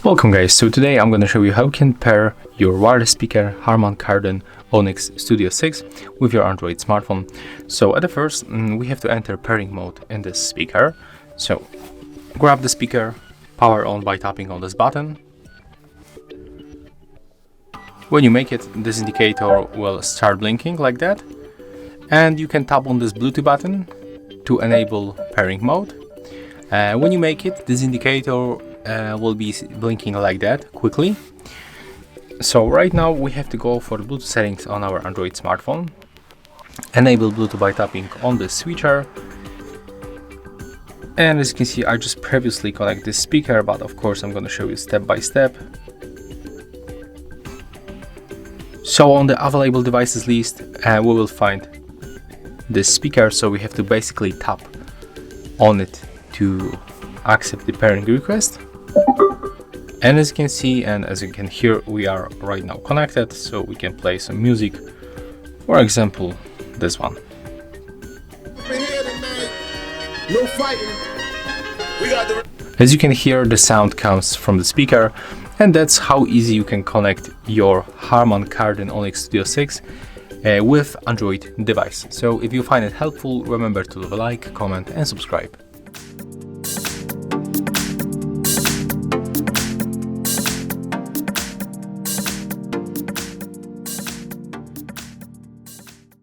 Welcome guys, so today I'm going to show you how you can pair your wireless speaker Harman Kardon Onyx Studio 6 with your Android smartphone. So at the first, we have to enter pairing mode in this speaker. So grab the speaker, power on by tapping on this button. When you make it, this indicator will start blinking like that. And you can tap on this Bluetooth button to enable pairing mode. When you make it, this indicator will be blinking like that quickly. So right now we have to go for the Bluetooth settings on our Android smartphone. Enable Bluetooth by tapping on the switcher. And as you can see, I just previously connected this speaker, but of course I'm going to show you step by step. So on the available devices list, we will find this speaker, so we have to basically tap on it to accept the pairing request. And as you can see and as you can hear, we are right now connected, so we can play some music, for example this one. No fighting. As you can hear, the sound comes from the speaker, and that's how easy you can connect your Harman Kardon Onyx Studio 6 with Android device. So if you find it helpful, remember to leave a like, comment and subscribe.